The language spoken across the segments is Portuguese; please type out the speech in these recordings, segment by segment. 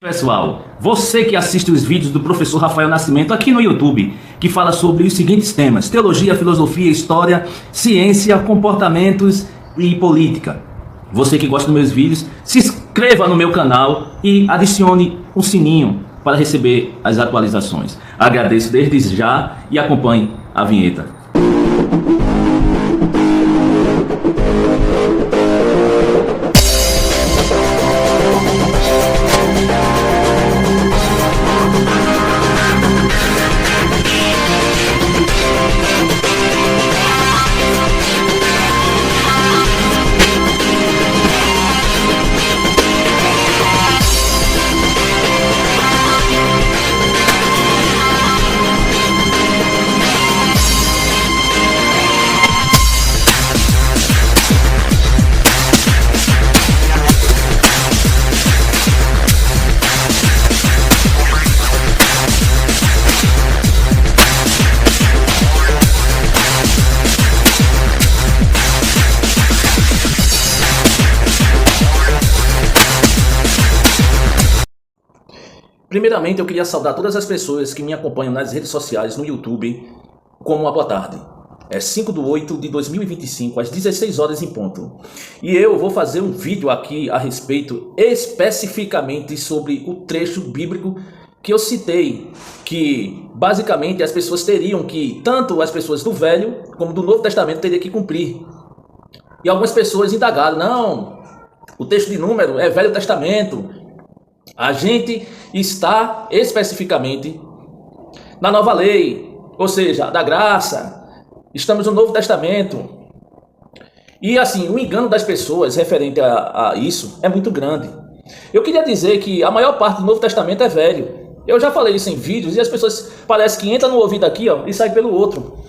Pessoal, você que assiste os vídeos do professor Rafael Nascimento aqui no YouTube, que fala sobre os seguintes temas: teologia, filosofia, história, ciência, comportamentos e política. Você que gosta dos meus vídeos, se inscreva no meu canal e adicione o sininho para receber as atualizações. Agradeço desde já e acompanhe a vinheta. Primeiramente, eu queria saudar todas as pessoas que me acompanham nas redes sociais, no YouTube, como uma boa tarde. É 5/8/2025, às 16 horas em ponto. E eu vou fazer um vídeo aqui a respeito especificamente sobre o trecho bíblico que eu citei, que basicamente as pessoas teriam que, tanto as pessoas do Velho como do Novo Testamento, teriam que cumprir. E algumas pessoas indagaram: não, o texto de Número é Velho Testamento. A gente está especificamente na nova lei, ou seja, da graça. Estamos no Novo Testamento. E assim, o engano das pessoas referente a isso é muito grande. Eu queria dizer que a maior parte do Novo Testamento é velho. Eu já falei isso em vídeos e as pessoas parece que entram no ouvido aqui, ó, e saem pelo outro.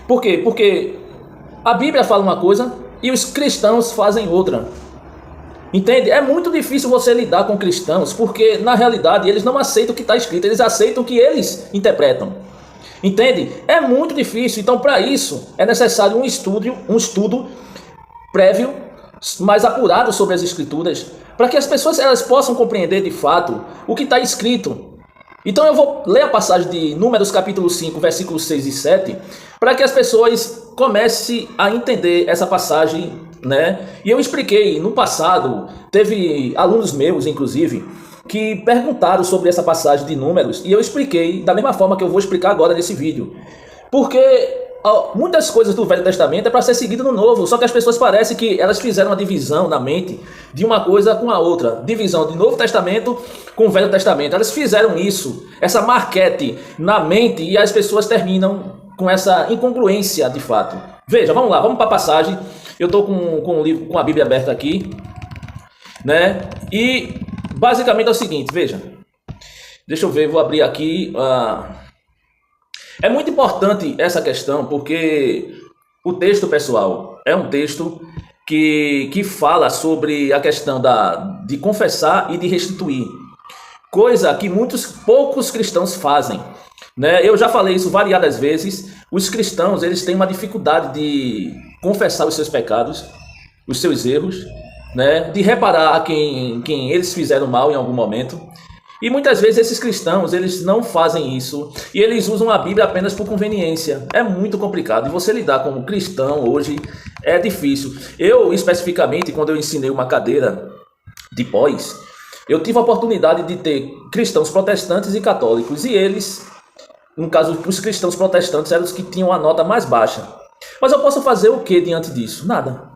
Por quê? Porque a Bíblia fala uma coisa e os cristãos fazem outra. Entende? É muito difícil você lidar com cristãos, porque na realidade eles não aceitam o que está escrito, eles aceitam o que eles interpretam. Entende? É muito difícil. Então, para isso é necessário um estudo prévio, mais apurado sobre as escrituras, para que as pessoas elas possam compreender de fato o que está escrito. Então eu vou ler a passagem de Números capítulo 5, versículos 6 e 7, para que as pessoas comecem a entender essa passagem, né? E eu expliquei no passado, teve alunos meus, inclusive, que perguntaram sobre essa passagem de Números, e eu expliquei da mesma forma que eu vou explicar agora nesse vídeo. Porque muitas coisas do Velho Testamento é para ser seguido no Novo, só que as pessoas parecem que elas fizeram uma divisão na mente de uma coisa com a outra. Divisão de Novo Testamento com o Velho Testamento. Elas fizeram isso, essa marquete na mente, e as pessoas terminam com essa incongruência de fato. Veja, vamos lá, vamos para a passagem. Eu estou com o livro, com a Bíblia aberta aqui, né? E basicamente é o seguinte, veja. Deixa eu ver, vou abrir aqui. É muito importante essa questão, porque o texto, pessoal, é um texto que fala sobre a questão de confessar e de restituir. Coisa que poucos cristãos fazem, né? Eu já falei isso variadas vezes. Os cristãos, eles têm uma dificuldade de confessar os seus pecados, os seus erros, né? De reparar a quem eles fizeram mal em algum momento. E muitas vezes esses cristãos, eles não fazem isso e eles usam a Bíblia apenas por conveniência. É muito complicado e você lidar como cristão hoje é difícil. Eu, especificamente, quando eu ensinei uma cadeira de pós, eu tive a oportunidade de ter cristãos protestantes e católicos, e eles, no caso, os cristãos protestantes eram os que tinham a nota mais baixa. Mas eu posso fazer o que diante disso? Nada.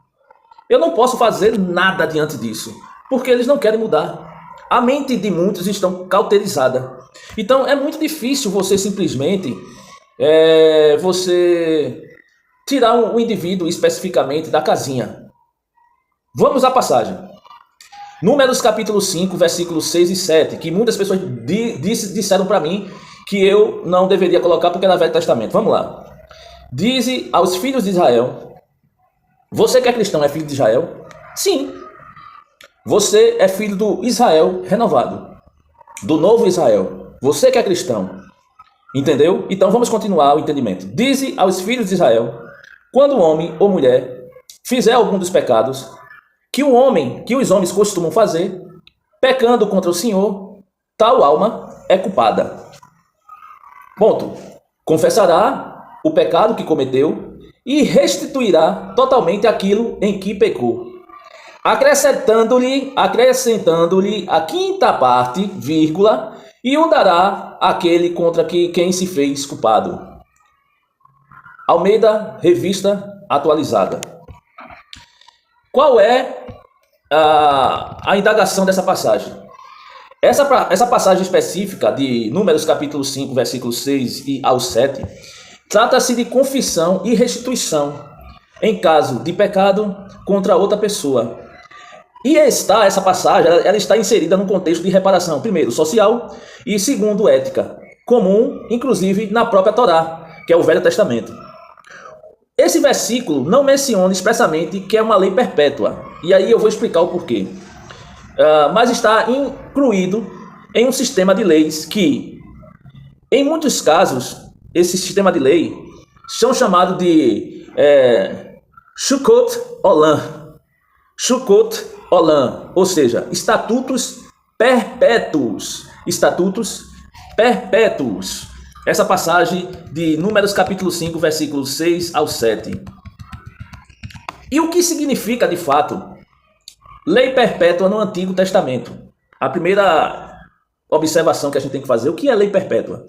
Eu não posso fazer nada diante disso, porque eles não querem mudar. A mente de muitos estão cauterizada. Então é muito difícil você simplesmente você tirar um indivíduo especificamente da casinha. Vamos à passagem. Números capítulo 5, versículos 6 e 7, que muitas pessoas disseram para mim que eu não deveria colocar porque era Velho Testamento. Vamos lá. Dize aos filhos de Israel: você que é cristão é filho de Israel? Sim. Você é filho do Israel renovado, do novo Israel. Você que é cristão. Entendeu? Então vamos continuar o entendimento. Dize aos filhos de Israel: quando homem ou mulher fizer algum dos pecados que os homens costumam fazer, pecando contra o Senhor, tal alma é culpada. Ponto. Confessará o pecado que cometeu e restituirá totalmente aquilo em que pecou, acrescentando-lhe a quinta parte, vírgula, e o dará àquele contra quem se fez culpado. Almeida, Revista Atualizada. Qual é a indagação dessa passagem? Essa passagem específica de Números capítulo 5, versículos 6 e ao 7, trata-se de confissão e restituição em caso de pecado contra outra pessoa. E essa passagem ela está inserida num contexto de reparação, primeiro, social e segundo, ética, comum, inclusive, na própria Torá, que é o Velho Testamento. Esse versículo não menciona expressamente que é uma lei perpétua, e aí eu vou explicar o porquê. Mas está incluído em um sistema de leis que, em muitos casos, esse sistema de lei são chamados de Shukot Olam. Shukot Olam, ou seja, estatutos perpétuos. Estatutos perpétuos. Essa passagem de Números capítulo 5, versículos 6 ao 7. E o que significa, de fato, lei perpétua no Antigo Testamento? A primeira observação que a gente tem que fazer, o que é lei perpétua?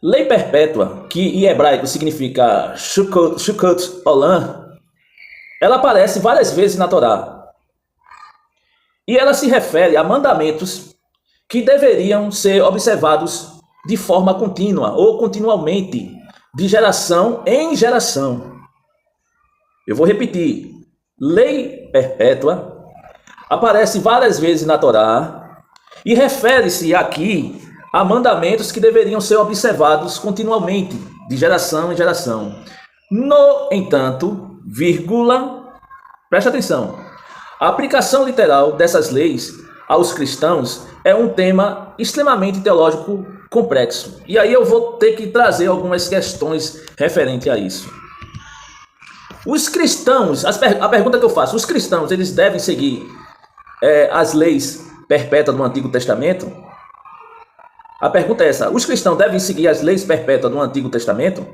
Lei perpétua, que em hebraico significa Shukot Olam, ela aparece várias vezes na Torá. E ela se refere a mandamentos que deveriam ser observados de forma contínua ou continuamente, de geração em geração. Eu vou repetir. Lei perpétua aparece várias vezes na Torá e refere-se aqui a mandamentos que deveriam ser observados continuamente, de geração em geração. No entanto, vírgula, preste atenção, a aplicação literal dessas leis aos cristãos é um tema extremamente teológico complexo. E aí eu vou ter que trazer algumas questões referentes a isso. Os cristãos, a pergunta que eu faço, os cristãos, eles devem seguir as leis perpétuas do Antigo Testamento? A pergunta é essa, os cristãos devem seguir as leis perpétuas do Antigo Testamento?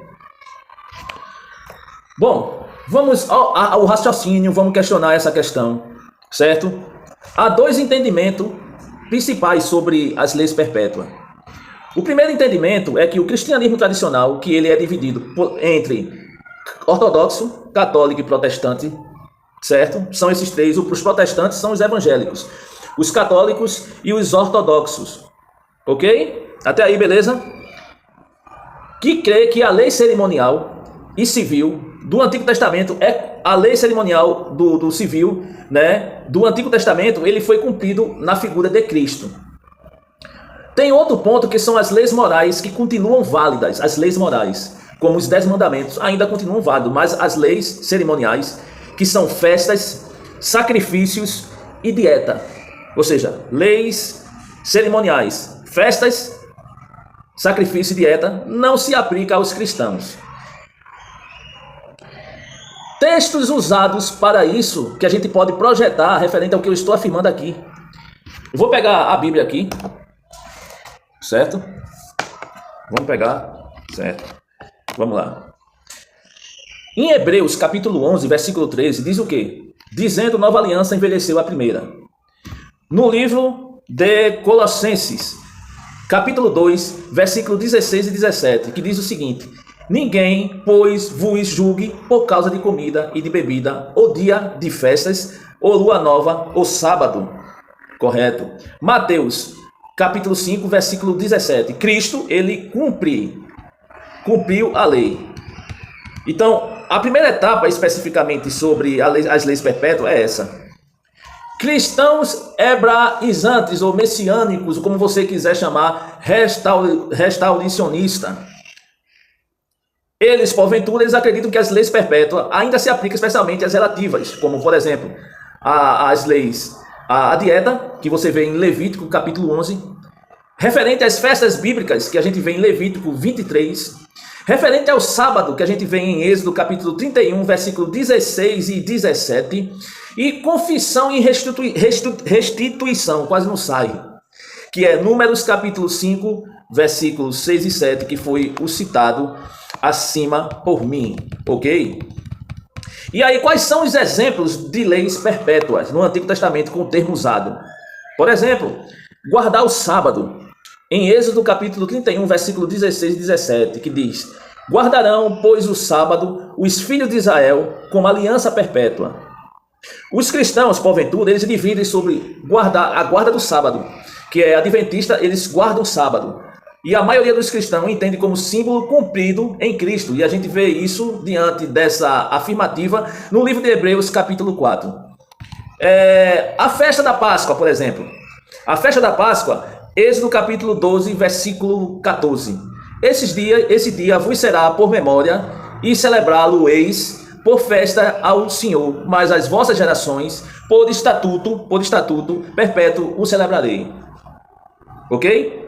Bom, vamos ao raciocínio, vamos questionar essa questão, certo? Há dois entendimentos principais sobre as leis perpétuas. O primeiro entendimento é que o cristianismo tradicional, que ele é dividido entre ortodoxo, católico e protestante, certo? São esses três. Os protestantes são os evangélicos, os católicos e os ortodoxos. Ok? Até aí, beleza? Que crê que a lei cerimonial e civil do Antigo Testamento é a lei cerimonial do civil, né? Do Antigo Testamento, ele foi cumprido na figura de Cristo. Tem outro ponto que são as leis morais que continuam válidas, as leis morais, como os 10 mandamentos, ainda continuam válidos, mas as leis cerimoniais, que são festas, sacrifícios e dieta, ou seja, leis cerimoniais, festas, sacrifício e dieta, não se aplica aos cristãos. Textos usados para isso, que a gente pode projetar referente ao que eu estou afirmando aqui. Eu vou pegar a Bíblia aqui, certo? Vamos pegar, certo? Vamos lá. Em Hebreus, capítulo 11, versículo 13, diz o quê? Dizendo, nova aliança envelheceu a primeira. No livro de Colossenses, capítulo 2, versículo 16 e 17, que diz o seguinte: ninguém, pois, vos julgue por causa de comida e de bebida, ou dia de festas, ou lua nova, ou sábado. Correto? Mateus, capítulo 5, versículo 17. Cristo, ele cumpriu a lei. Então, a primeira etapa especificamente sobre as leis perpétuas é essa. Cristãos hebraizantes ou messiânicos, como você quiser chamar, restauracionista, eles, porventura, eles acreditam que as leis perpétuas ainda se aplicam especialmente às relativas, como, por exemplo, as leis, a dieta, que você vê em Levítico, capítulo 11, referente às festas bíblicas, que a gente vê em Levítico 23, referente ao sábado, que a gente vê em Êxodo, capítulo 31, versículo 16 e 17, e confissão e restituição, quase não sai. que é Números capítulo 5, versículos 6 e 7, que foi o citado acima por mim, ok? E aí, quais são os exemplos de leis perpétuas no Antigo Testamento com o termo usado? Por exemplo, guardar o sábado, em Êxodo capítulo 31, versículo 16 e 17, que diz: guardarão, pois, o sábado, os filhos de Israel, como aliança perpétua. Os cristãos, porventura, eles dividem sobre a guarda do sábado, que é adventista, eles guardam o sábado. E a maioria dos cristãos entende como símbolo cumprido em Cristo. E a gente vê isso diante dessa afirmativa no livro de Hebreus, capítulo 4. A festa da Páscoa, por exemplo. A festa da Páscoa, Êxodo capítulo 12, versículo 14. Esse dia vos será por memória, e celebrá-lo-eis por festa ao Senhor, mas as vossas gerações, por estatuto perpétuo o celebrarei. Ok?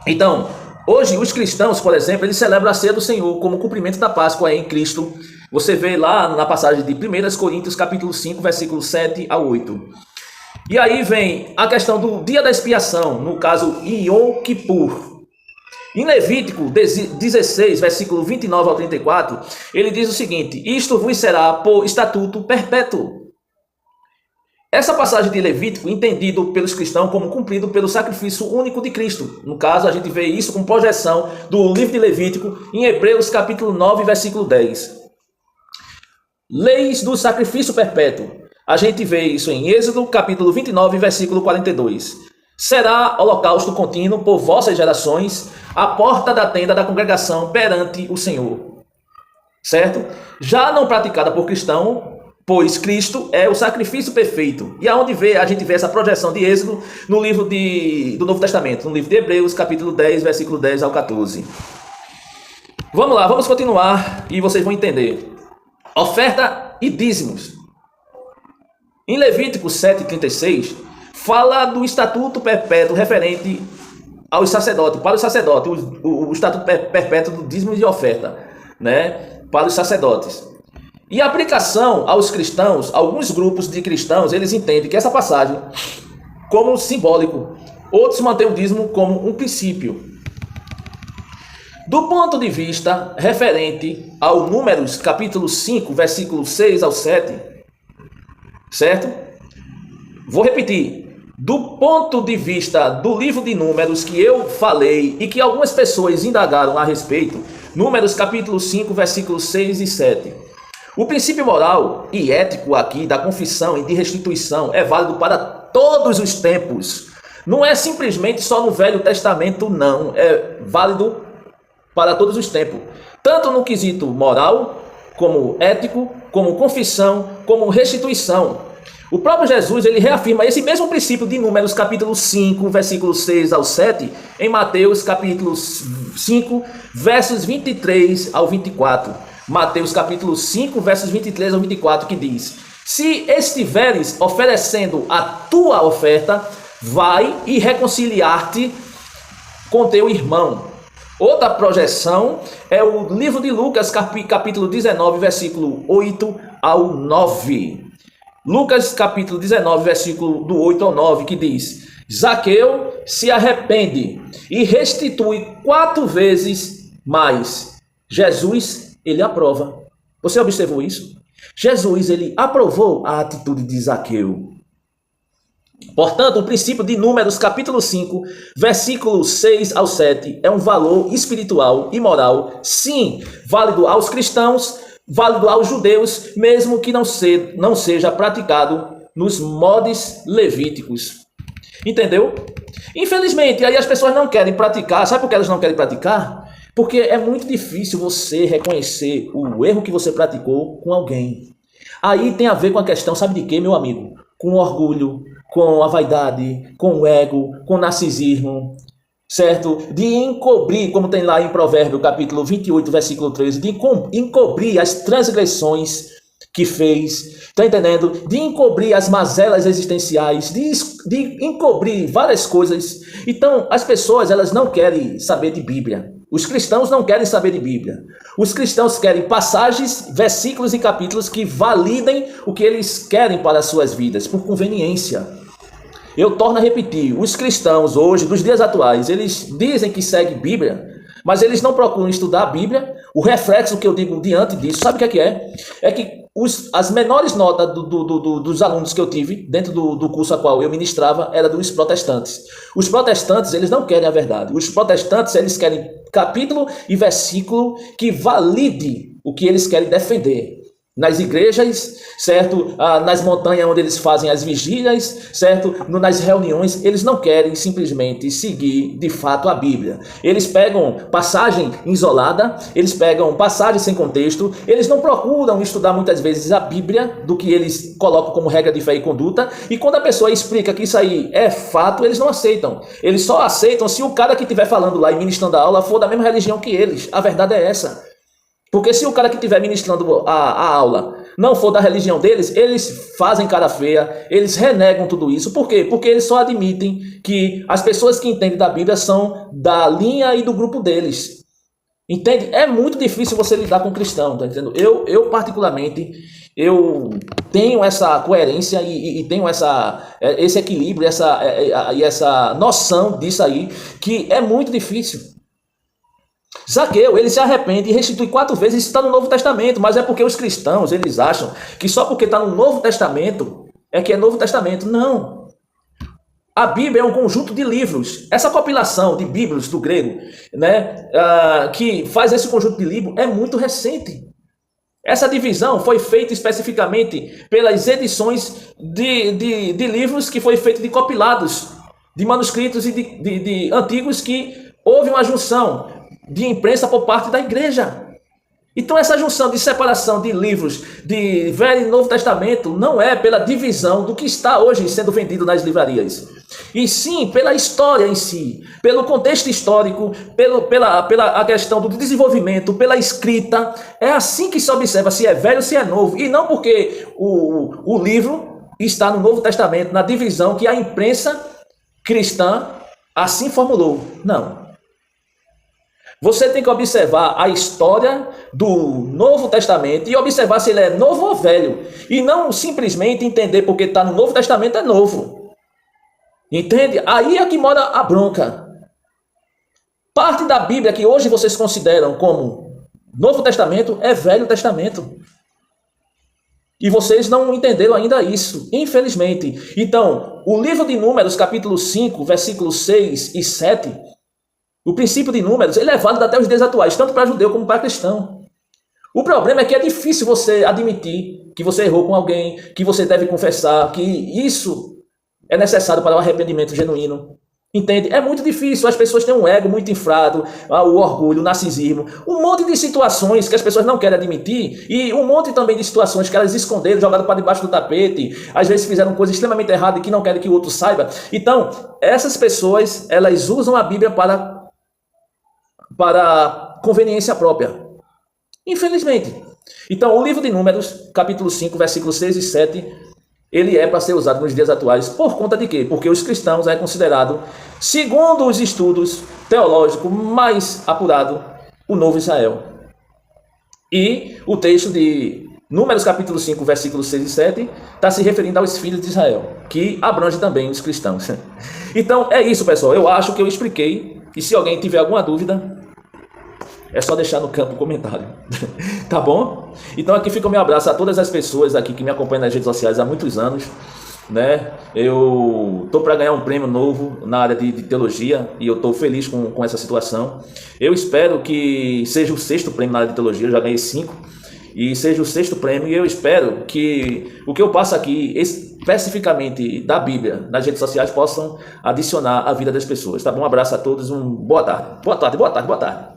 Então, hoje os cristãos, por exemplo, eles celebram a ceia do Senhor como cumprimento da Páscoa em Cristo. Você vê lá na passagem de 1 Coríntios, capítulo 5, versículos 7 a 8. E aí vem a questão do dia da expiação, no caso Yom Kippur. Em Levítico 16, versículo 29 ao 34, ele diz o seguinte: isto vos será por estatuto perpétuo. Essa passagem de Levítico, entendido pelos cristãos como cumprido pelo sacrifício único de Cristo. No caso, a gente vê isso com projeção do livro de Levítico em Hebreus capítulo 9, versículo 10. Leis do sacrifício perpétuo. A gente vê isso em Êxodo capítulo 29, versículo 42. Será holocausto contínuo por vossas gerações, à porta da tenda da congregação perante o Senhor. Certo? Já não praticada por cristão, pois Cristo é o sacrifício perfeito. E aonde a gente vê essa projeção de Êxodo no livro do Novo Testamento, no livro de Hebreus, capítulo 10, versículo 10 ao 14. Vamos lá, vamos continuar e vocês vão entender. Oferta e dízimos. Em Levítico 7,36, fala do estatuto perpétuo referente aos sacerdotes, para os sacerdotes, o estatuto perpétuo do dízimo e de oferta, né, para os sacerdotes. E a aplicação aos cristãos, alguns grupos de cristãos, eles entendem que essa passagem como simbólico, outros mantêm o dízimo como um princípio. Do ponto de vista referente ao Números, capítulo 5, versículos 6 ao 7, certo? Vou repetir. Do ponto de vista do livro de Números que eu falei e que algumas pessoas indagaram a respeito, Números capítulo 5, versículos 6 e 7. O princípio moral e ético aqui da confissão e de restituição é válido para todos os tempos. Não é simplesmente só no Velho Testamento, não. É válido para todos os tempos. Tanto no quesito moral, como ético, como confissão, como restituição. O próprio Jesus, ele reafirma esse mesmo princípio de Números capítulo 5, versículos 6 ao 7, em Mateus capítulo 5, versos 23 ao 24. Mateus capítulo 5, versos 23 ao 24, que diz: se estiveres oferecendo a tua oferta, vai e reconciliar-te com teu irmão. Outra projeção é o livro de Lucas, capítulo 19, versículo 8 ao 9. Lucas capítulo 19, versículo do 8 ao 9, que diz: Zaqueu se arrepende e restitui 4 vezes mais. Jesus, ele aprova. Você observou isso? Jesus, ele aprovou a atitude de Zaqueu. Portanto, o princípio de Números capítulo 5, versículos 6 ao 7 é um valor espiritual e moral, sim, válido aos cristãos, válido aos judeus, mesmo que não seja praticado nos modos levíticos. Entendeu? Infelizmente, aí as pessoas não querem praticar. Sabe por que elas não querem praticar? Porque é muito difícil você reconhecer o erro que você praticou com alguém. Aí tem a ver com a questão, sabe de quê, meu amigo? Com o orgulho, com a vaidade, com o ego, com o narcisismo, certo? De encobrir, como tem lá em Provérbio, capítulo 28, versículo 13, de encobrir as transgressões que fez, tá entendendo? De encobrir as mazelas existenciais, de encobrir várias coisas. Então, as pessoas, elas não querem saber de Bíblia. Os cristãos não querem saber de Bíblia. Os cristãos querem passagens, versículos e capítulos que validem o que eles querem para as suas vidas, por conveniência. eu torno a repetir, os cristãos hoje, dos dias atuais, eles dizem que seguem Bíblia, mas eles não procuram estudar a Bíblia. O reflexo que eu digo diante disso, sabe o que é? É que as menores notas dos alunos que eu tive dentro do curso a qual eu ministrava era dos protestantes. Os protestantes, eles não querem a verdade. Os protestantes, eles querem capítulo e versículo que valide o que eles querem defender. Nas igrejas, certo? Nas montanhas onde eles fazem as vigílias, certo? Nas reuniões, eles não querem simplesmente seguir de fato a Bíblia. Eles pegam passagem isolada, eles pegam passagem sem contexto, eles não procuram estudar muitas vezes a Bíblia do que eles colocam como regra de fé e conduta, e quando a pessoa explica que isso aí é fato, eles não aceitam. Eles só aceitam se o cara que estiver falando lá e ministrando a aula for da mesma religião que eles. A verdade é essa. Porque se o cara que estiver ministrando a aula não for da religião deles, eles fazem cara feia, eles renegam tudo isso. Por quê? Porque eles só admitem que as pessoas que entendem da Bíblia são da linha e do grupo deles. Entende? É muito difícil você lidar com cristão, tá entendendo? Eu particularmente, eu tenho essa coerência e tenho esse equilíbrio, essa noção disso aí, que é muito difícil. Zaqueu, ele se arrepende e restitui 4 vezes, isso está no Novo Testamento, mas é porque os cristãos, eles acham que só porque está no Novo Testamento, é que é Novo Testamento. Não. A Bíblia é um conjunto de livros. Essa compilação de Bíblios do grego, né, que faz esse conjunto de livros, é muito recente. Essa divisão foi feita especificamente pelas edições de livros que foi feito de compilados, de manuscritos e de antigos, que houve uma junção de imprensa por parte da igreja. Então essa junção de separação de livros de Velho e Novo Testamento não é pela divisão do que está hoje sendo vendido nas livrarias, e sim pela história em si, pelo contexto histórico, pela questão do desenvolvimento, pela escrita. É assim que se observa se é velho ou se é novo, e não porque o livro está no Novo Testamento, na divisão que a imprensa cristã assim formulou. Não. Você tem que observar a história do Novo Testamento e observar se ele é novo ou velho. E não simplesmente entender porque está no Novo Testamento é novo. Entende? Aí é que mora a bronca. Parte da Bíblia que hoje vocês consideram como Novo Testamento é Velho Testamento. E vocês não entenderam ainda isso, infelizmente. Então, o livro de Números, capítulo 5, versículos 6 e 7... o princípio de Números, ele é válido até os dias atuais, tanto para judeu como para cristão. O problema é que é difícil você admitir que você errou com alguém, que você deve confessar, que isso é necessário para o arrependimento genuíno. Entende? É muito difícil, as pessoas têm um ego muito inflado, o orgulho, o narcisismo, um monte de situações que as pessoas não querem admitir, e um monte também de situações que elas esconderam, jogaram para debaixo do tapete, às vezes fizeram coisas extremamente erradas e que não querem que o outro saiba. Então, essas pessoas, elas usam a Bíblia para conveniência própria. Infelizmente. Então, o livro de Números, capítulo 5, versículos 6 e 7, ele é para ser usado nos dias atuais. Por conta de quê? Porque os cristãos é considerado, segundo os estudos teológicos mais apurados, o novo Israel. E o texto de Números, capítulo 5, versículos 6 e 7, está se referindo aos filhos de Israel, que abrange também os cristãos. Então, é isso, pessoal. Eu acho que eu expliquei. E se alguém tiver alguma dúvida, é só deixar no campo o comentário. Tá bom? Então aqui fica o meu abraço a todas as pessoas aqui que me acompanham nas redes sociais há muitos anos, né? Eu tô para ganhar um prêmio novo na área de teologia e eu tô feliz com essa situação. Eu espero que seja o 6º prêmio na área de teologia, eu já ganhei 5. E seja o 6º prêmio, e eu espero que o que eu passo aqui, especificamente da Bíblia, nas redes sociais, possam adicionar a vida das pessoas. Tá bom? Um abraço a todos, boa tarde. Boa tarde, boa tarde, boa tarde.